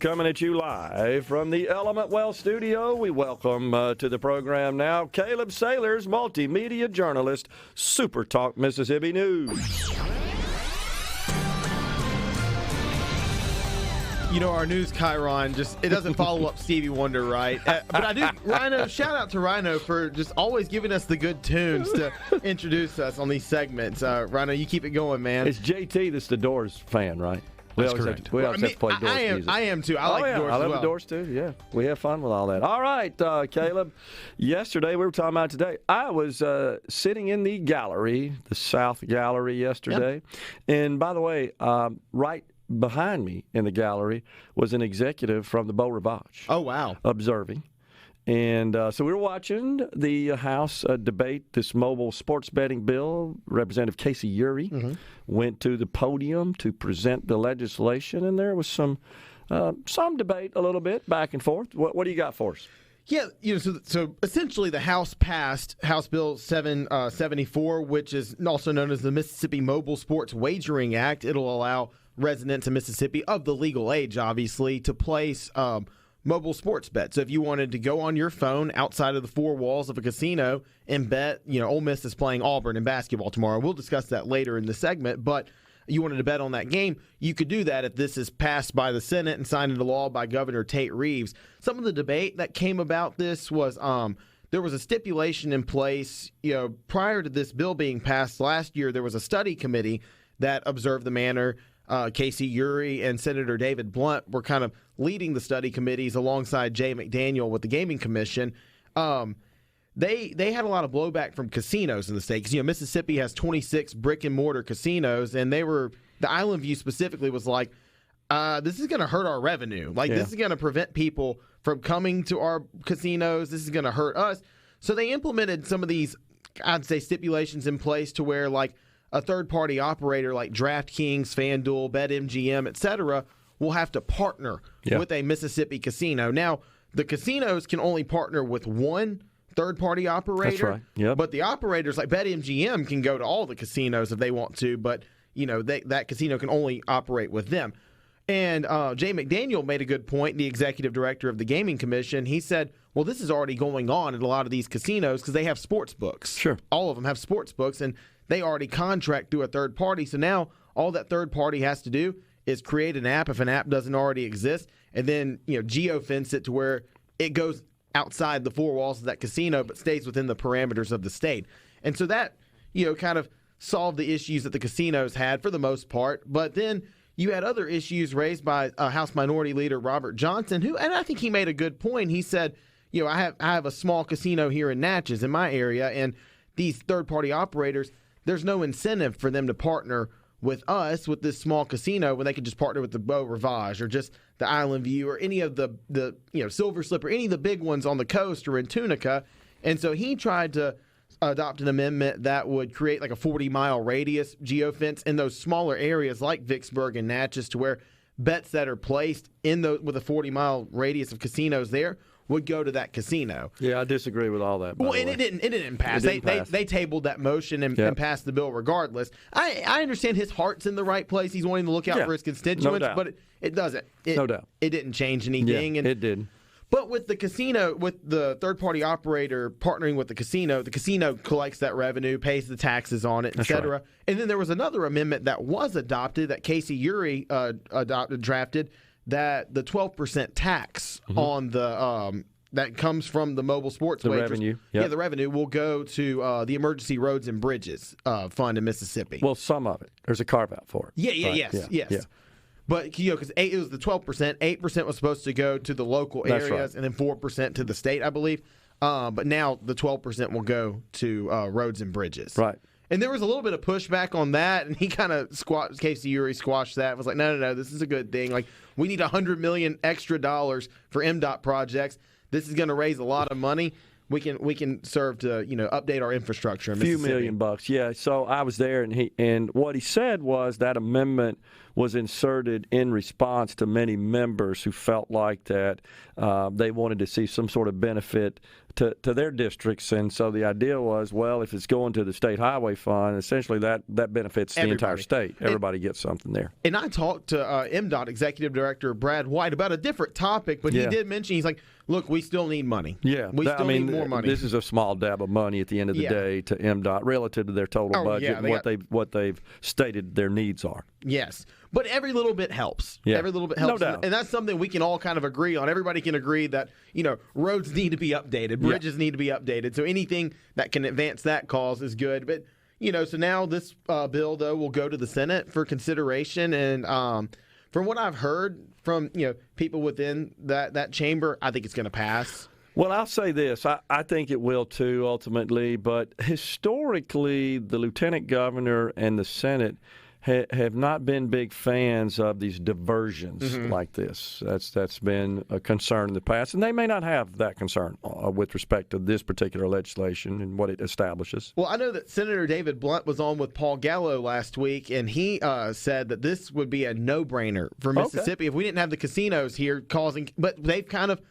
Coming at you live from the Element Well studio, we welcome to the program now Caleb Sailors, Multimedia Journalist, SuperTalk Mississippi News. You know, our news chyron it doesn't follow up Stevie Wonder, right? But I do, Rhino, shout out to Rhino for just always giving us the good tunes to introduce us on these segments. Rhino, you keep it going, man. It's JT that's the Doors fan, right? That's correct. We always have to play Doors music. I am too. I like the Doors I as love well. the Doors too, yeah. We have fun with all that. All right, Caleb. Yesterday, we were talking about today. I was sitting in the gallery, the South Gallery yesterday. Yep. And by the way, right behind me in the gallery was an executive from the Beau Rivage. Oh, wow. Observing. And so we were watching the House debate this mobile sports betting bill. Representative Casey Uri went to the podium to present the legislation, and there was some debate a little bit back and forth. What do you got for us? Yeah, so essentially the House passed House Bill 774, which is also known as the Mississippi Mobile Sports Wagering Act. It'll allow residents of Mississippi of the legal age, obviously, to place mobile sports bets. So if you wanted to go on your phone outside of the four walls of a casino and bet, Ole Miss is playing Auburn in basketball tomorrow. We'll discuss that later in the segment, but you wanted to bet on that game, you could do that if this is passed by the Senate and signed into law by Governor Tate Reeves. Some of the debate that came about this was there was a stipulation in place, prior to this bill being passed last year. There was a study committee that observed the manner. Casey Uri and Senator David Blunt were kind of leading the study committees alongside Jay McDaniel with the Gaming Commission. They had a lot of blowback from casinos in the state because Mississippi has 26 brick and mortar casinos, and the Island View specifically was like, this is going to hurt our revenue. This is going to prevent people from coming to our casinos. This is going to hurt us. So they implemented some of these, I'd say, stipulations in place to where a third-party operator like DraftKings, FanDuel, BetMGM, et cetera, will have to partner with a Mississippi casino. Now, the casinos can only partner with one third-party operator. That's right. Yep. But the operators like BetMGM can go to all the casinos if they want to, but that casino can only operate with them. And Jay McDaniel made a good point, the executive director of the Gaming Commission. He said, well, this is already going on at a lot of these casinos because they have sports books. Sure. All of them have sports books, and they already contract through a third party. So now all that third party has to do is create an app if an app doesn't already exist, and then geofence it to where it goes outside the four walls of that casino but stays within the parameters of the state. And so that kind of solved the issues that the casinos had for the most part. But then you had other issues raised by House Minority Leader Robert Johnson, and I think he made a good point. He said, I have a small casino here in Natchez in my area, and these third-party operators, there's no incentive for them to partner with us with this small casino when they could just partner with the Beau Rivage or just the Island View or any of the Silver Slip or any of the big ones on the coast or in Tunica. And so he tried to adopt an amendment that would create like a 40-mile radius geofence in those smaller areas like Vicksburg and Natchez to where bets that are placed in with a 40-mile radius of casinos there would go to that casino. Yeah, I disagree with all that. Well, and it didn't pass. They tabled that motion and passed the bill regardless. I understand his heart's in the right place. He's wanting to look out for his constituents, but it doesn't. No doubt. It didn't change anything. Yeah, it did. But with the casino, with the third-party operator partnering with the casino collects that revenue, pays the taxes on it, et cetera. Right. And then there was another amendment that was adopted that Casey Uri drafted, that the 12% tax on the that comes from the mobile sports wagers. Revenue. Yep. Yeah, the revenue will go to the Emergency Roads and Bridges Fund in Mississippi. Well, some of it. There's a carve-out for it. Yes. Yeah. But, because it was the 12%, 8% was supposed to go to the local areas, and then 4% to the state, I believe. But now the 12% will go to roads and bridges. Right. And there was a little bit of pushback on that, and he kind of Casey Uri squashed that. Was like, no, this is a good thing. Like, we need $100 million extra dollars for MDOT projects. This is going to raise a lot of money. We can serve to update our infrastructure in Mississippi. $Few million bucks, yeah. So I was there, and what he said was that amendment was inserted in response to many members who felt like that they wanted to see some sort of benefit to their districts. And so the idea was, well, if it's going to the state highway fund, essentially that benefits the entire state. Everybody gets something there. And I talked to MDOT Executive Director Brad White about a different topic, but he did mention, he's like, look, we still need money. Yeah. We still need more money. This is a small dab of money at the end of the day to MDOT relative to their total budget and what they've stated their needs are. Yes. But every little bit helps. Yeah. Every little bit helps. No doubt. And that's something we can all kind of agree on. Everybody can agree that, roads need to be updated. Bridges need to be updated. So anything that can advance that cause is good. But, so now this bill, though, will go to the Senate for consideration. And from what I've heard from, people within that chamber, I think it's going to pass. Well, I'll say this. I think it will, too, ultimately. But historically, the lieutenant governor and the Senate have not been big fans of these diversions like this. That's been a concern in the past, and they may not have that concern with respect to this particular legislation and what it establishes. Well, I know that Senator David Blunt was on with Paul Gallo last week, and he said that this would be a no-brainer for Mississippi if we didn't have the casinos here but they've kind of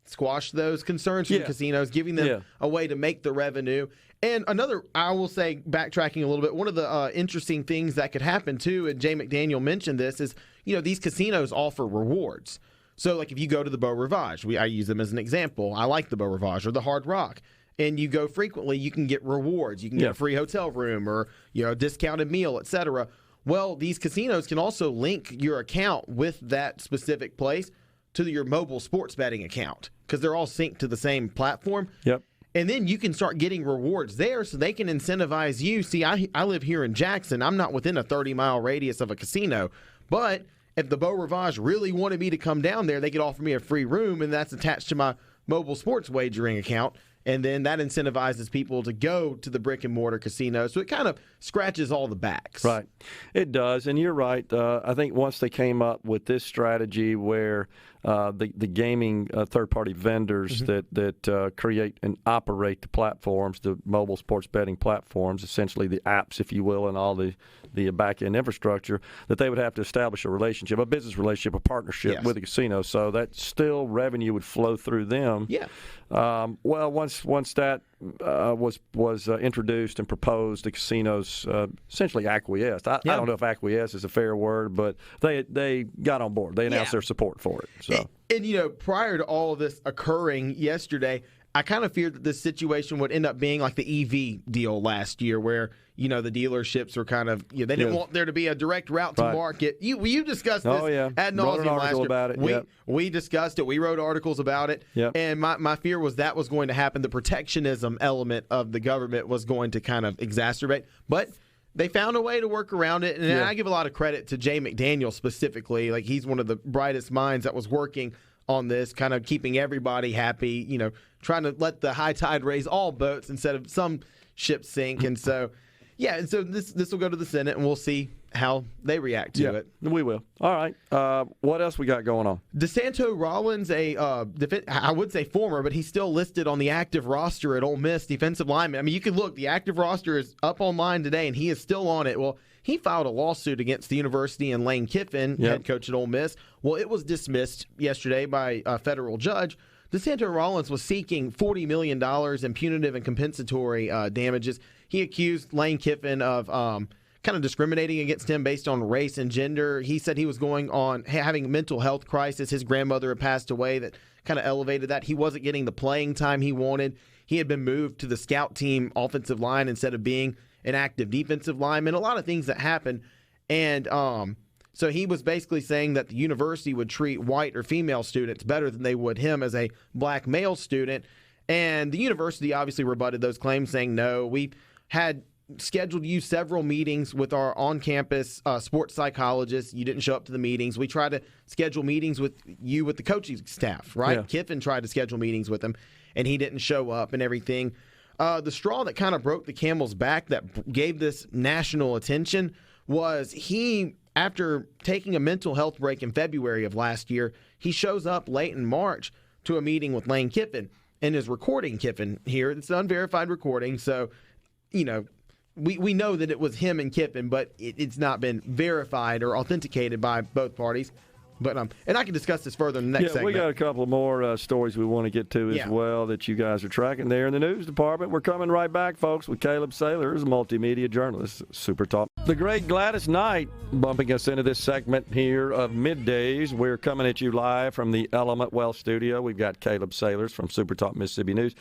squashed those concerns from casinos, giving them a way to make the revenue. And another, I will say, backtracking a little bit, one of the interesting things that could happen, too, and Jay McDaniel mentioned this, is, these casinos offer rewards. So, like, if you go to the Beau Rivage, I use them as an example. I like the Beau Rivage or the Hard Rock. And you go frequently, you can get rewards. You can get a free hotel room or, a discounted meal, etc. Well, these casinos can also link your account with that specific place to your mobile sports betting account because they're all synced to the same platform. Yep. And then you can start getting rewards there so they can incentivize you. See, I live here in Jackson. I'm not within a 30-mile radius of a casino. But if the Beau Rivage really wanted me to come down there, they could offer me a free room, and that's attached to my mobile sports wagering account. And then that incentivizes people to go to the brick-and-mortar casino. So it kind of scratches all the backs. Right. It does. And you're right. I think once they came up with this strategy where the gaming third-party vendors that create and operate the platforms, the mobile sports betting platforms, essentially the apps, if you will, and all the back-end infrastructure, that they would have to establish a relationship, a business relationship, a partnership with the casino. So that still revenue would flow through them. Yeah. Well, once that was introduced and proposed, the casinos essentially acquiesced. I don't know if acquiesce is a fair word, but they got on board. They announced their support for it. So. And prior to all of this occurring yesterday, I kind of feared that this situation would end up being like the EV deal last year where, the dealerships were kind of, they didn't want there to be a direct route to market. You discussed this ad nauseum last year. About it. We discussed it. We wrote articles about it. Yep. And my fear was that was going to happen. The protectionism element of the government was going to kind of exacerbate. But they found a way to work around it. And I give a lot of credit to Jay McDaniel specifically. Like, he's one of the brightest minds that was working on this, kind of keeping everybody happy, trying to let the high tide raise all boats instead of some ships sink. And so, and so this will go to the Senate, and we'll see how they react to it. We will. All right. What else we got going on? DeSanto Rollins, I would say former, but he's still listed on the active roster at Ole Miss, defensive lineman. I mean, you can look. The active roster is up online today, and he is still on it. Well, he filed a lawsuit against the university and Lane Kiffin, head coach at Ole Miss. Well, it was dismissed yesterday by a federal judge. DeSanto Rollins was seeking $40 million in punitive and compensatory damages. He accused Lane Kiffin of kind of discriminating against him based on race and gender. He said he was having a mental health crisis. His grandmother had passed away that kind of elevated that. He wasn't getting the playing time he wanted. He had been moved to the scout team offensive line instead of being an active defensive lineman. A lot of things that happened. And so he was basically saying that the university would treat white or female students better than they would him as a black male student. And the university obviously rebutted those claims, saying, no, we had scheduled you several meetings with our on-campus sports psychologist. You didn't show up to the meetings. We tried to schedule meetings with you with the coaching staff, right? Yeah. Kiffin tried to schedule meetings with him, and he didn't show up and everything. The straw that kind of broke the camel's back that gave this national attention was after taking a mental health break in February of last year, he shows up late in March to a meeting with Lane Kiffin and is recording Kiffin here. It's an unverified recording, so, we know that it was him and Kiffin, but it's not been verified or authenticated by both parties. But and I can discuss this further in the next segment. We got a couple more stories we want to get to as well that you guys are tracking there in the news department. We're coming right back, folks, with Caleb Saylors, multimedia journalist, SuperTalk. The great Gladys Knight bumping us into this segment here of Middays. We're coming at you live from the Element Wealth Studio. We've got Caleb Saylors from SuperTalk Mississippi News.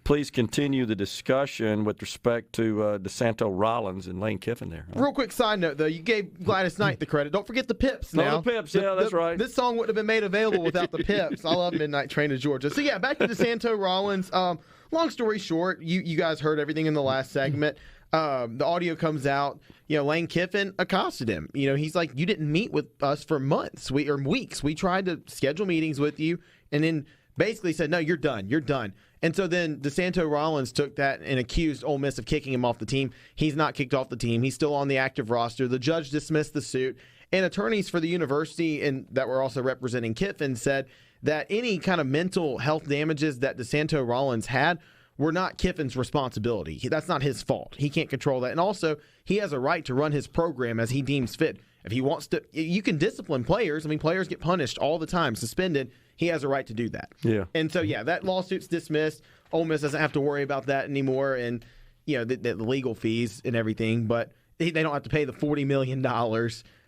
Please continue the discussion with respect to DeSanto Rollins and Lane Kiffin there. Real quick side note, though, you gave Gladys Knight the credit. Don't forget the Pips now. Oh, the Pips, that's right. This song wouldn't have been made available without the Pips. I love Midnight Train to Georgia. So, back to DeSanto Rollins. Long story short, you guys heard everything in the last segment. The audio comes out. Lane Kiffin accosted him. He's like, you didn't meet with us for months or weeks. We tried to schedule meetings with you, and then basically said, no, you're done. You're done. And so then DeSanto Rollins took that and accused Ole Miss of kicking him off the team. He's not kicked off the team. He's still on the active roster. The judge dismissed the suit. And attorneys for the university and that were also representing Kiffin said that any kind of mental health damages that DeSanto Rollins had were not Kiffin's responsibility. That's not his fault. He can't control that. And also, he has a right to run his program as he deems fit. If he wants to, you can discipline players. I mean, players get punished all the time, suspended. He has a right to do that. Yeah. And so, that lawsuit's dismissed. Ole Miss doesn't have to worry about that anymore, and the legal fees and everything. But they don't have to pay the $40 million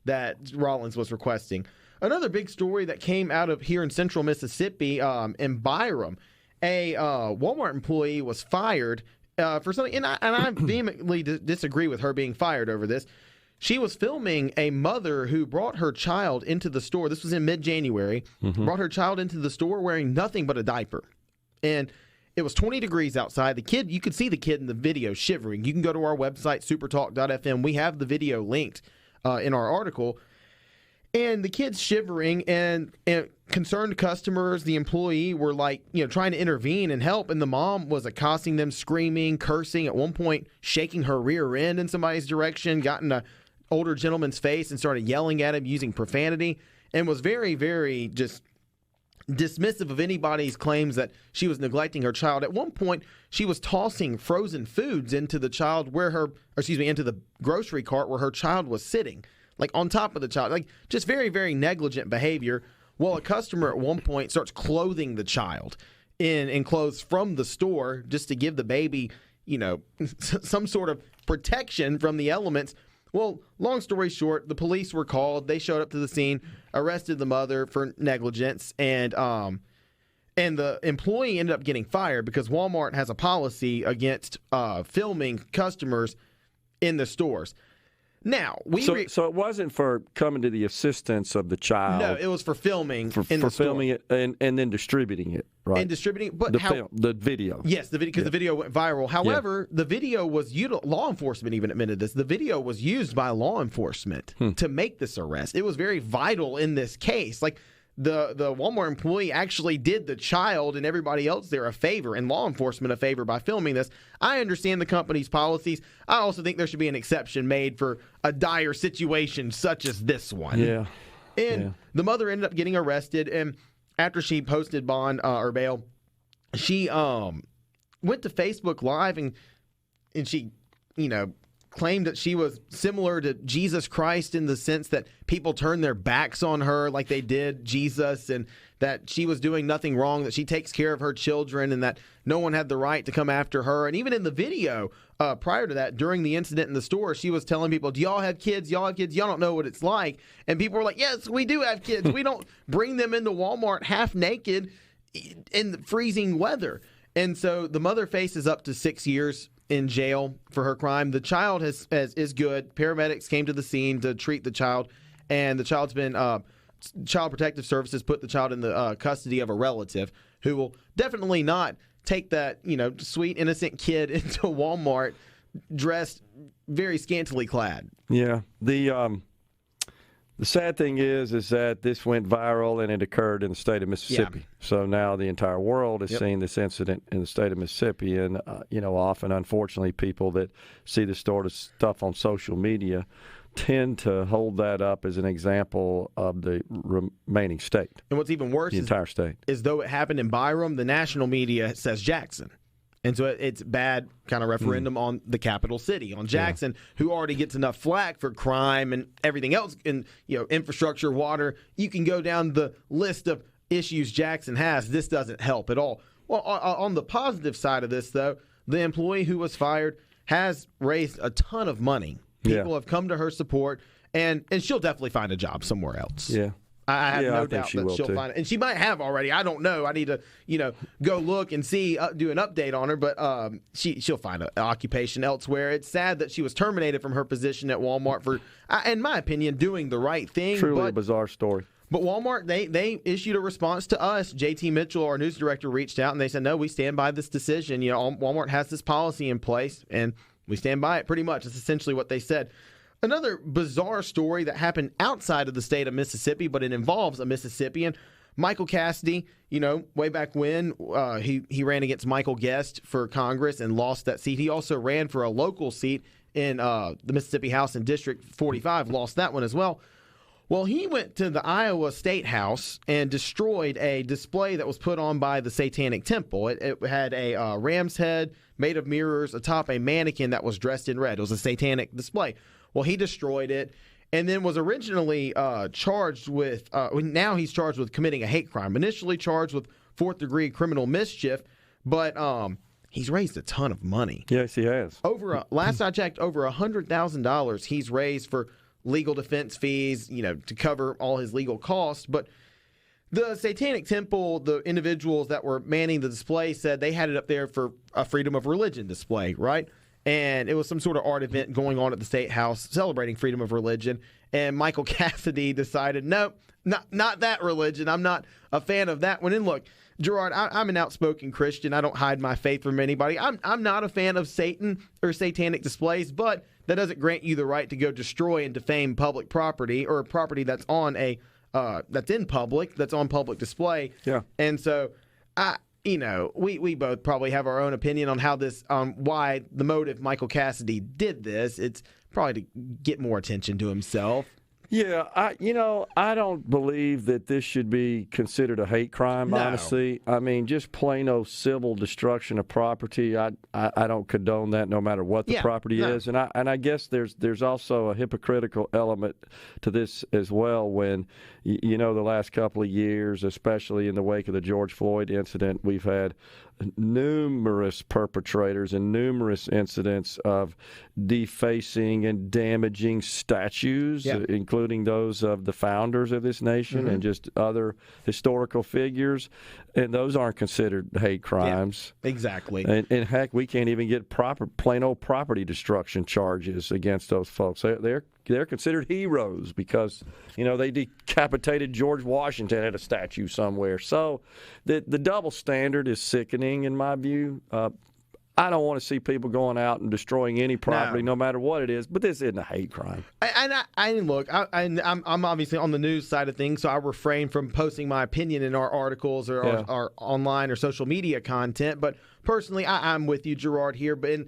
that Rollins was requesting. Another big story that came out of here in Central Mississippi, in Byram, a Walmart employee was fired for something, and I vehemently disagree with her being fired over this. She was filming a mother who brought her child into the store. This was in mid-January. Brought her child into the store wearing nothing but a diaper. And it was 20 degrees outside. The kid, you could see the kid in the video shivering. You can go to our website, supertalk.fm. We have the video linked in our article. And the kid's shivering, and concerned customers, the employee, were trying to intervene and help. And the mom was accosting them, screaming, cursing, at one point shaking her rear end in somebody's direction, got in a older gentleman's face and started yelling at him using profanity, and was very, very just dismissive of anybody's claims that she was neglecting her child. At one point, she was tossing frozen foods into the into the grocery cart where her child was sitting, on top of the child, just very, very negligent behavior. Well, a customer at one point starts clothing the child in clothes from the store just to give the baby, some sort of protection from the elements. Well, long story short, the police were called. They showed up to the scene, arrested the mother for negligence, and the employee ended up getting fired because Walmart has a policy against filming customers in the stores. Now, so it wasn't for coming to the assistance of the child. No, it was for filming for the filming it and then distributing it, right? And distributing, but the video. Yes, the video, because the video went viral. However, the video was law enforcement even admitted this. The video was used by law enforcement to make this arrest. It was very vital in this case. The Walmart employee actually did the child and everybody else there a favor, and law enforcement a favor, by filming this. I understand the company's policies. I also think there should be an exception made for a dire situation such as this one. Yeah. And the mother ended up getting arrested, and after she posted bond or bail, she went to Facebook Live and she, claimed that she was similar to Jesus Christ in the sense that people turned their backs on her like they did Jesus, and that she was doing nothing wrong, that she takes care of her children, and that no one had the right to come after her. And even in the video prior to that, during the incident in the store, she was telling people, do y'all have kids? Y'all have kids? Y'all don't know what it's like. And people were like, yes, we do have kids. We don't bring them into Walmart half naked in the freezing weather. And so the mother faces up to 6 years in jail for her crime. The child is good. Paramedics came to the scene to treat the child, and the child's been Child Protective Services put the child in the custody of a relative who will definitely not take that sweet innocent kid into Walmart dressed very scantily clad. Yeah. The sad thing is that this went viral and it occurred in the state of Mississippi. Yeah. So now the entire world has seen this incident in the state of Mississippi. And, often, unfortunately, people that see this sort of stuff on social media tend to hold that up as an example of the remaining state. And what's even worse the entire state. Is though it happened in Byram, the national media says Jackson. And so it's bad kind of referendum on the capital city, on Jackson, who already gets enough flack for crime and everything else, and infrastructure, water. You can go down the list of issues Jackson has. This doesn't help at all. Well, on the positive side of this, though, the employee who was fired has raised a ton of money. People have come to her support, and she'll definitely find a job somewhere else. Yeah. I have no doubt that she'll too. find it. And she might have already. I don't know. I need to, go look and see, do an update on her. But she'll find an occupation elsewhere. It's sad that she was terminated from her position at Walmart for, in my opinion, doing the right thing. Truly a bizarre story. But Walmart, they issued a response to us. JT Mitchell, our news director, reached out and they said, no, we stand by this decision. Walmart has this policy in place, and we stand by it pretty much. That's essentially what they said. Another bizarre story that happened outside of the state of Mississippi, but it involves a Mississippian. Michael Cassidy, way back when, he ran against Michael Guest for Congress and lost that seat. He also ran for a local seat in the Mississippi House in District 45, lost that one as well. Well, he went to the Iowa State House and destroyed a display that was put on by the Satanic Temple. It had a ram's head made of mirrors atop a mannequin that was dressed in red. It was a satanic display. Well, he destroyed it and then was originally charged with, now he's charged with committing a hate crime. Initially charged with fourth-degree criminal mischief, but he's raised a ton of money. Yes, he has. Last I checked, over $100,000 he's raised for legal defense fees, to cover all his legal costs. But the Satanic Temple, the individuals that were manning the display said they had it up there for a freedom of religion display, right? And it was some sort of art event going on at the State House celebrating freedom of religion. And Michael Cassidy decided, no, not that religion. I'm not a fan of that one. And look, Gerard, I'm an outspoken Christian. I don't hide my faith from anybody. I'm not a fan of Satan or satanic displays, but that doesn't grant you the right to go destroy and defame public property or property that's on that's in public, that's on public display. Yeah. And so we both probably have our own opinion on how this, why the motive Michael Cassidy did this. It's probably to get more attention to himself. Yeah, I don't believe that this should be considered a hate crime, honestly. I mean, just plain old civil destruction of property, I don't condone that no matter what the property is. And I guess there's also a hypocritical element to this as well when, the last couple of years, especially in the wake of the George Floyd incident, we've had numerous perpetrators and numerous incidents of defacing and damaging statues, including those of the founders of this nation and just other historical figures, and those aren't considered hate crimes. Yeah, exactly. And heck, we can't even get plain old property destruction charges against those folks. They're considered heroes because, they decapitated George Washington at a statue somewhere. So the double standard is sickening in my view. I don't want to see people going out and destroying any property, no matter what it is, but this isn't a hate crime. I'm obviously on the news side of things, so I refrain from posting my opinion in our articles or our online or social media content. But personally, I'm with you, Gerard, here. But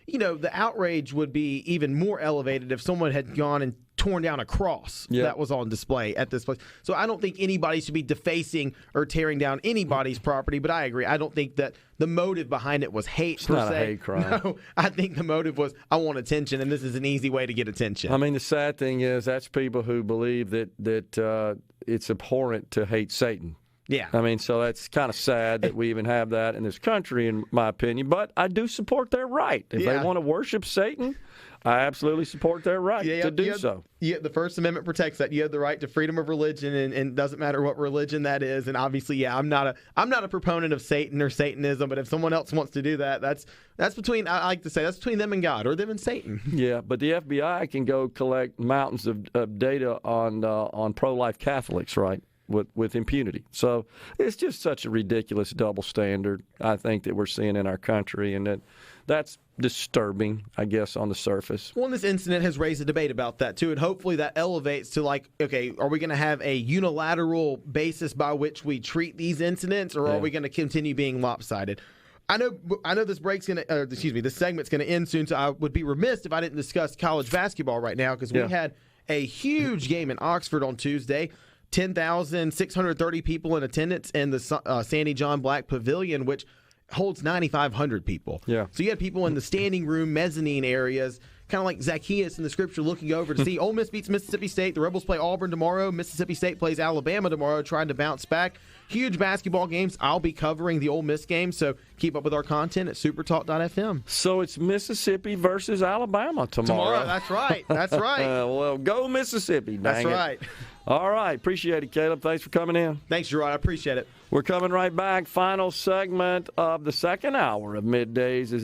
the outrage would be even more elevated if someone had gone and torn down a cross that was on display at this place. So I don't think anybody should be defacing or tearing down anybody's property, but I agree. I don't think that the motive behind it was hate per se. Not a hate crime. No, I think the motive was, I want attention, and this is an easy way to get attention. I mean, the sad thing is that's people who believe that it's abhorrent to hate Satan. Yeah. I mean, so that's kind of sad that we even have that in this country, in my opinion. But I do support their right. If they want to worship Satan, I absolutely support their right to do so. Yeah, the First Amendment protects that. You have the right to freedom of religion, and it doesn't matter what religion that is. And obviously, I'm not a proponent of Satan or Satanism. But if someone else wants to do that, that's between, I like to say, that's between them and God, or them and Satan. Yeah, but the FBI can go collect mountains of data on pro-life Catholics, right? With impunity. So it's just such a ridiculous double standard, I think, that we're seeing in our country, and that's disturbing, I guess, on the surface. Well, this incident has raised a debate about that, too, and hopefully that elevates to, okay, are we going to have a unilateral basis by which we treat these incidents, or are we going to continue being lopsided? I know this this segment's going to end soon, so I would be remiss if I didn't discuss college basketball right now, because we had a huge game in Oxford on Tuesday. 10,630 people in attendance in the Sandy John Black Pavilion, which holds 9,500 people. Yeah. So you had people in the standing room, mezzanine areas, kind of like Zacchaeus in the scripture looking over to see Ole Miss beats Mississippi State. The Rebels play Auburn tomorrow. Mississippi State plays Alabama tomorrow, trying to bounce back. Huge basketball games. I'll be covering the Ole Miss game, so keep up with our content at supertalk.fm. So it's Mississippi versus Alabama tomorrow. That's right. That's right. Well, go Mississippi. That's right. All right. Appreciate it, Caleb. Thanks for coming in. Thanks, Gerard. I appreciate it. We're coming right back. Final segment of the second hour of Middays is